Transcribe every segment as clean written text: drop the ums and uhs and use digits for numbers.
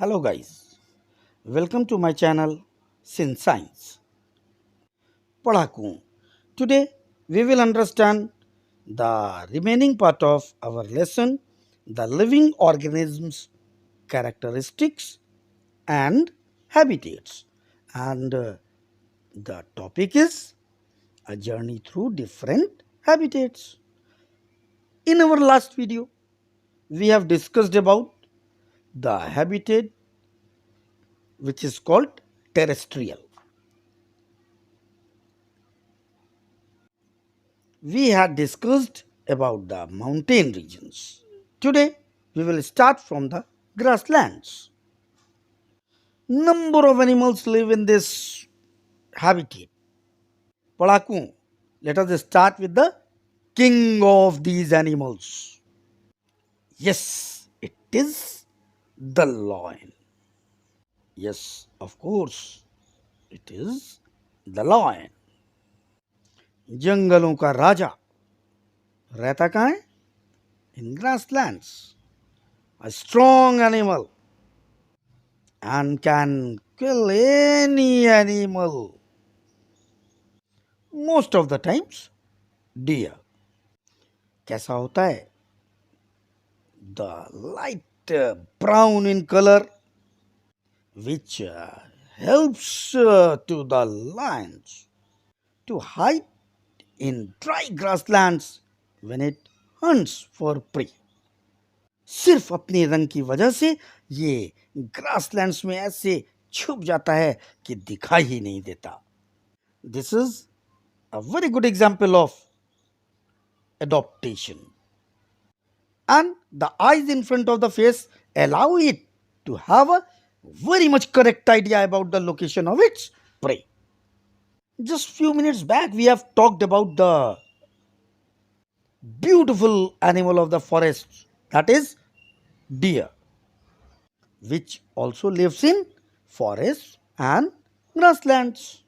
Hello guys, welcome to my channel Sin Science. Padhaku. Today we will understand the remaining part of our lesson, the living organisms characteristics and habitats. And the topic is a journey through different habitats. In our last video, we have discussed about the habitat which is called terrestrial. We had discussed about the mountain regions. Today, we will start from the grasslands. Number of animals live in this habitat. Palaku, let us start with the king of these animals. Yes, it is the lion. Yes, of course, it is the lion. जंगलों का राजा रहता कहाँ है? In grasslands. A strong animal and can kill any animal. Most of the times, deer. कैसा होता है? The light brown in color, which helps to the lions to hide in dry grasslands when it hunts for prey. सिर्फ अपने रंग की वजह से ये ग्रासलैंड्स में ऐसे छुप जाता है कि दिखाई ही नहीं देता. This is a very good example of adaptation. And the eyes in front of the face allow it to have a very much correct idea about the location of its prey. Just few minutes back we have talked about the beautiful animal of the forest, that is deer, which also lives in forests and grasslands,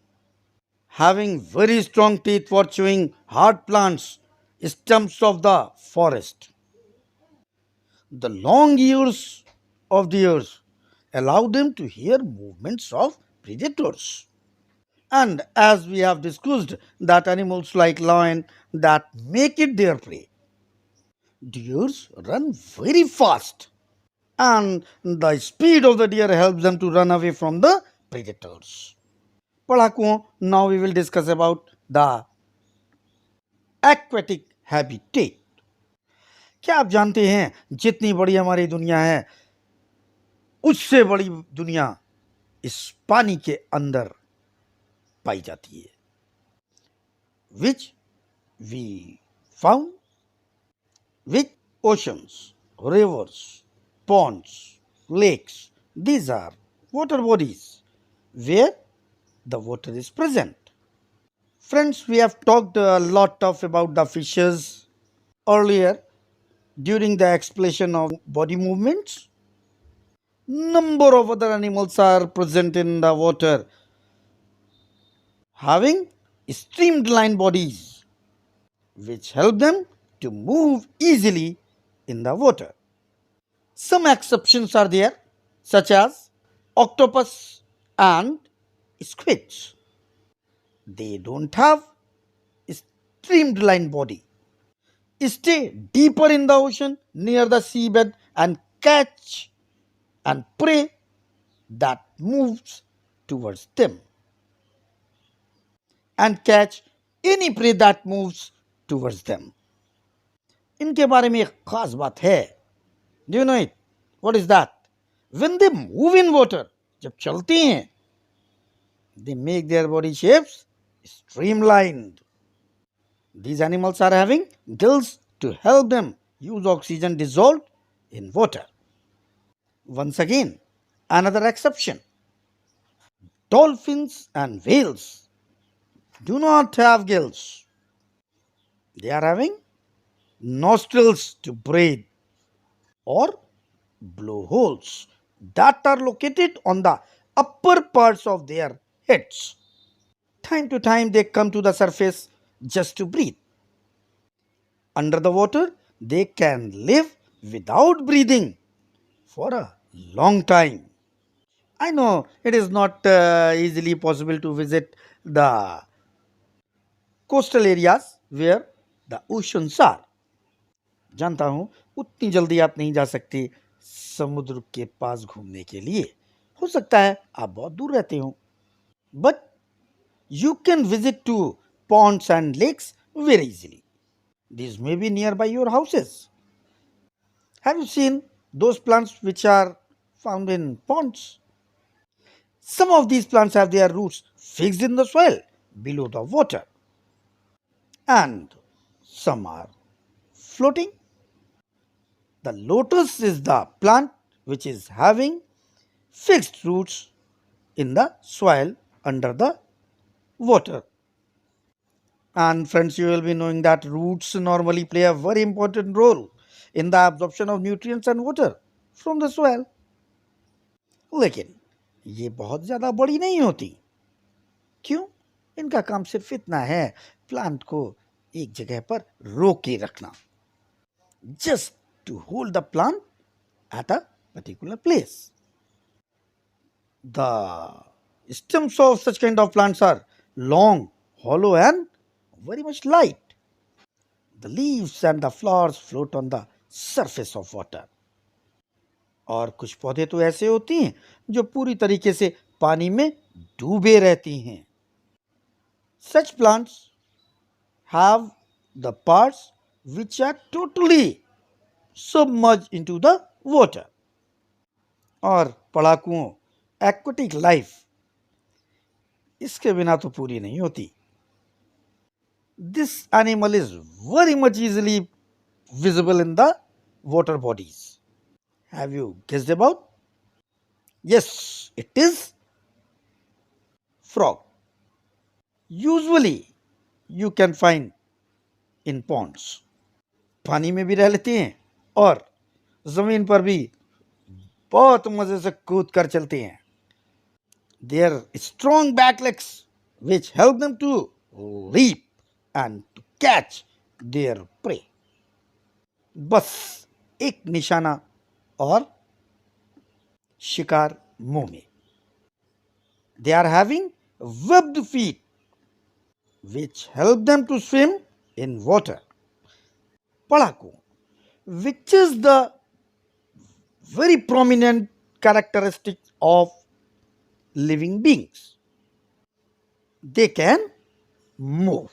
having very strong teeth for chewing hard plants, stumps of the forest. The long ears of the ears allow them to hear movements of predators. And as we have discussed that animals like lion that make it their prey, deers run very fast, and the speed of the deer helps them to run away from the predators. Padakuon, now we will discuss about the aquatic habitat. क्या आप जानते हैं जितनी बड़ी हमारी दुनिया है उससे बड़ी दुनिया इस पानी के अंदर पाई जाती है, which we found with oceans, rivers, ponds, lakes. These are water bodies where the water is present. Friends, we have talked a lot about the fishes earlier during the explanation of body movements. Number of other animals are present in the water having streamlined bodies which help them to move easily in the water. Some exceptions are there, such as octopus and squids. They don't have streamlined body. Stay deeper in the ocean near the seabed and catch and prey that moves towards them. And catch any prey that moves towards them. इनके बारे में एक खास बात है. Do you know it? What is that? When they move in water, जब चलते हैं, they make their body shapes streamlined. These animals are having gills to help them use oxygen dissolved in water. Once again, another exception. Dolphins and whales do not have gills. They are having nostrils to breathe or blowholes that are located on the upper parts of their heads. Time to time they come to the surface just to breathe. Under the water, they can live without breathing for a long time. I know it is not easily possible to visit the coastal areas where the oceans are. जानता हूं उतनी जल्दी आप नहीं जा सकते समुद्र के पास घूमने के लिए. हो सकता है आप बहुत दूर रहते हो. But you can visit to ponds and lakes very easily. These may be nearby your houses. Have you seen those plants which are found in ponds? Some of these plants have their roots fixed in the soil below the water, and some are floating. The lotus is the plant which is having fixed roots in the soil under the water. And friends, you will be knowing that roots normally play a very important role in the absorption of nutrients and water from the soil. लेकिन ये बहुत ज़्यादा बड़ी नहीं होती. क्यों? इनका काम सिर्फ इतना है प्लांट को एक जगह पर रोके रखना. Just to hold the plant at a particular place. The stems of such kind of plants are long, hollow and very much light. The leaves and the flowers float on the surface of water. और कुछ पौधे तो ऐसे होती हैं जो पूरी तरीके से पानी में डूबे रहती हैं. Such plants have the parts which are totally submerged into the water. और पड़ाकुओं aquatic life इसके बिना तो पूरी नहीं होती. This animal is very much easily visible in the water bodies. Have you guessed about? Yes, it is frog. Usually you can find in ponds. पानी में भी रह लेते हैं और जमीन पर भी बहुत मजे से कूद कर चलते हैं. Their strong back legs which help them to leap and to catch their prey. बस एक निशाना और शिकार मुंह में. They are having webbed feet which help them to swim in water. पड़ाकू, which is the very prominent characteristic of living beings. They can move.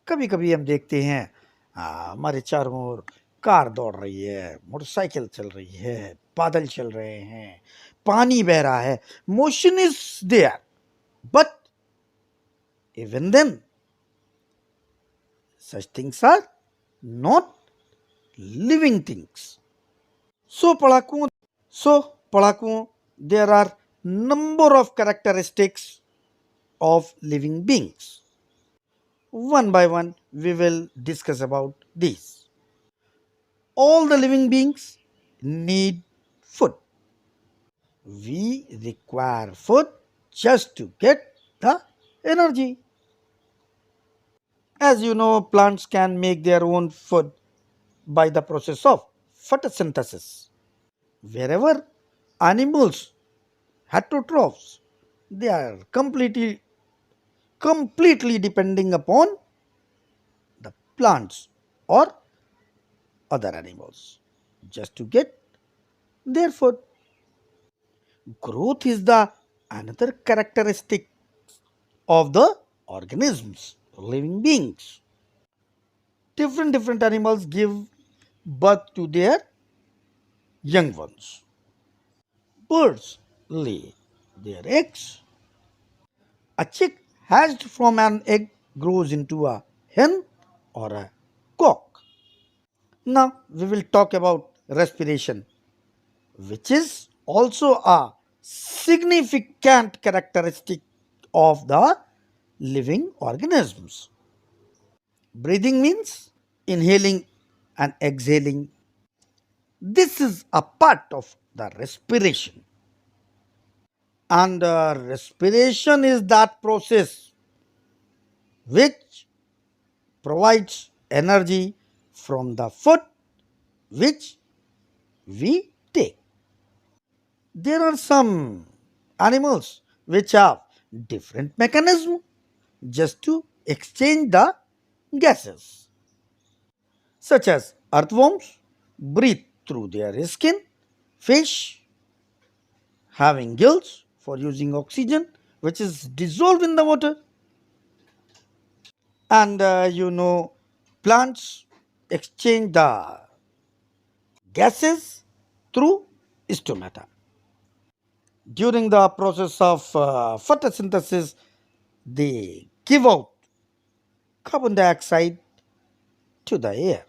कभी कभी हम देखते हैं हमारे चारों ओर कार दौड़ रही है, मोटरसाइकिल चल रही है, बादल चल रहे हैं, पानी बह रहा है. Motion is there, but even then such things are not living things. So पड़ाकुओं, there are number of characteristics of living beings. One by one we will discuss about these. All the living beings need food. We require food just to get the energy. As you know, plants can make their own food by the process of photosynthesis. Wherever animals, heterotrophs, they are completely depending upon the plants or other animals just to get their food. Growth is the another characteristic of the organisms, living beings. Different animals give birth to their young ones. Birds lay their eggs. A chick hatched from an egg grows into a hen or a cock. Now we will talk about respiration, which is also a significant characteristic of the living organisms. Breathing means inhaling and exhaling. This is a part of the respiration. And respiration is that process which provides energy from the food which we take. There are some animals which have different mechanism just to exchange the gases, such as earthworms breathe through their skin, fish having gills for using oxygen which is dissolved in the water, and plants exchange the gases through stomata. During the process of photosynthesis, they give out carbon dioxide to the air.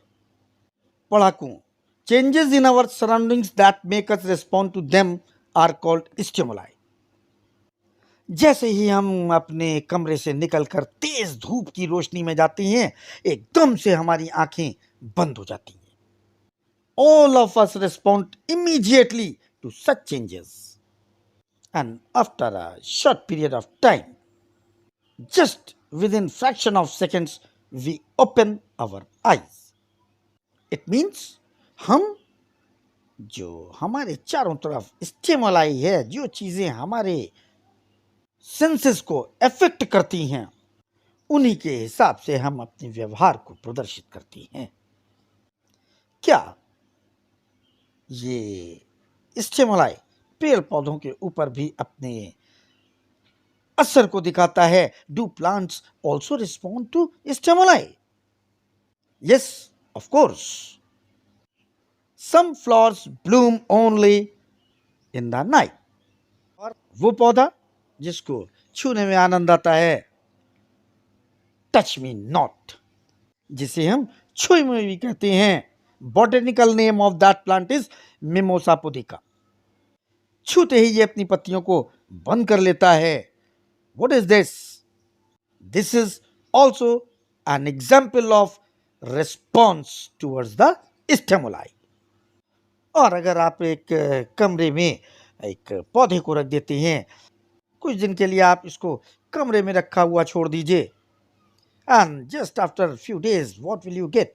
पढ़ाकू changes in our surroundings that make us respond to them are called stimuli. जैसे ही हम अपने कमरे से निकलकर तेज धूप की रोशनी में जाते हैं, एकदम से हमारी आंखें बंद हो जाती हैं. All of us respond immediately to such changes. And after a short period of time, just within fraction of seconds, we open our eyes. It means हम जो हमारे चारों तरफ स्टिमुलाई है, जो चीजें हमारे सेंसेस को अफेक्ट करती हैं, उन्हीं के हिसाब से हम अपने व्यवहार को प्रदर्शित करती हैं. क्या ये स्टिमुलाई पेड़ पौधों के ऊपर भी अपने असर को दिखाता है? Do plants also respond to stimuli? Yes, of course. Some flowers bloom only in the night. और वो पौधा जिसको छूने में आनंद आता है, टच मी नॉट, जिसे हम छुई में भी कहते हैं. Botanical name of that plant is mimosa pudica. छूते ही ये अपनी पत्तियों को बंद कर लेता है. What is this? This is also an example of response towards the stimuli. और अगर आप एक कमरे में एक पौधे को रख देते हैं, कुछ दिन के लिए आप इसको कमरे में रखा हुआ छोड़ दीजिए, and just after a few days, what will you get?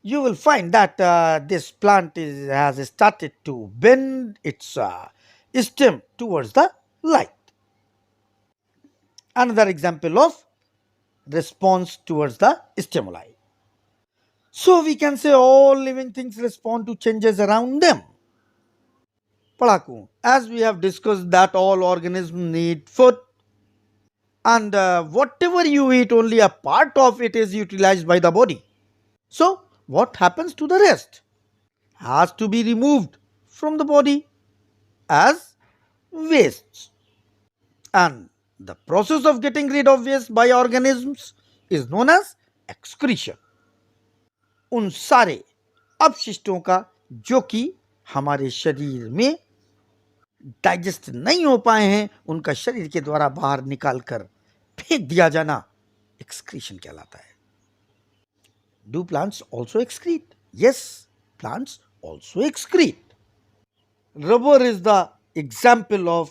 You will find that this plant has started to bend its stem towards the light. Another example of response towards the stimuli. So we can say all living things respond to changes around them. Padaku, as we have discussed that all organisms need food, and whatever you eat, only a part of it is utilized by the body. So what happens to the rest? Has to be removed from the body as waste. And the process of getting rid of waste by organisms is known as excretion. उन सारे अपशिष्टों का जो कि हमारे शरीर में digest नहीं हो पाए हैं, उनका शरीर के द्वारा बाहर निकालकर फेंक दिया जाना एक्सक्रीशन कहलाता है. Do plants also excrete? Yes, plants also excrete. Rubber is the example of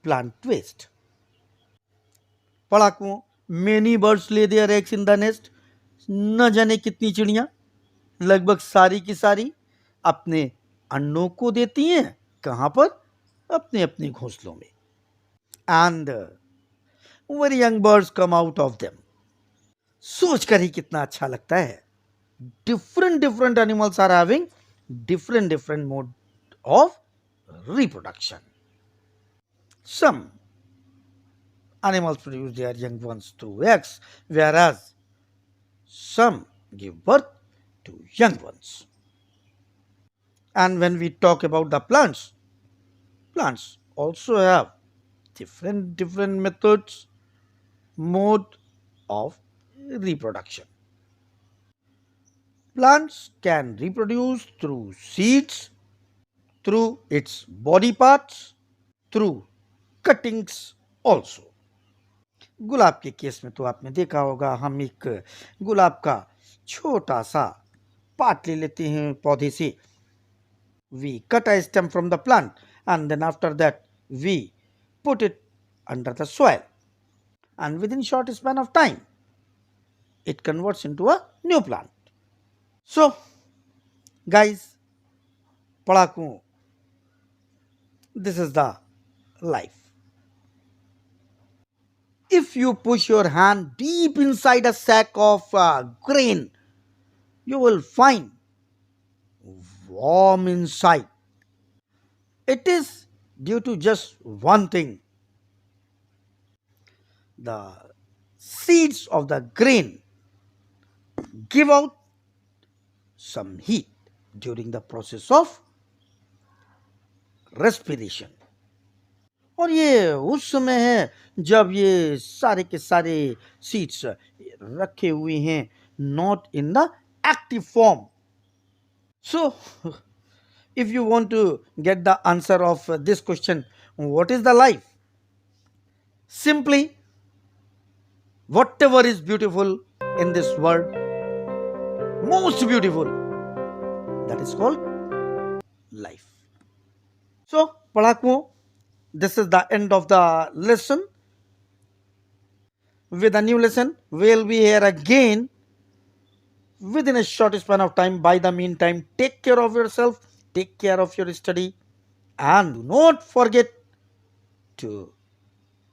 plant waste. पढ़ाकुओं, many birds lay their eggs in the nest. न जाने कितनी चिड़ियां, लगभग सारी की सारी अपने अंडों को देती हैं. कहां पर? अपने अपने घोंसलों में. And very young birds come out of them. सोचकर ही कितना अच्छा लगता है. Different animals are having different mode of reproduction. Some animals produce their young ones through eggs, whereas some give birth to young ones. And when we talk about the plants also have different methods, mode of reproduction. Plants can reproduce through seeds, through its body parts, through cuttings also. गुलाब के case में तो आपने देखा होगा, हम एक गुलाब का छोटा सा पार्ट ले लेते हैं पौधे से. We cut a stem from the plant and then after that we put it under the soil, and within short span of time it converts into a new plant. So guys, पढ़ाकुओं, This is the life. If you push your hand deep inside a sack of grain, you will find warm inside. It is due to just one thing: the seeds of the grain give out some heat during the process of respiration. और ये उस समय है जब ये सारे के सारे सीड्स रखे हुए हैं, not in the active form. So, if you want to get the answer of this question, what is the life? Simply, whatever is beautiful in this world, most beautiful, that is called life. So, पढ़ाकुओं, this is the end of the lesson. With a new lesson, we'll be here again within a short span of time. By the meantime, take care of yourself, take care of your study, and do not forget to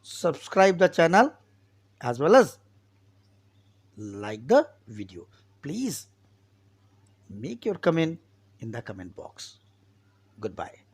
subscribe the channel as well as like the video. Please make your comment in the comment box. Goodbye.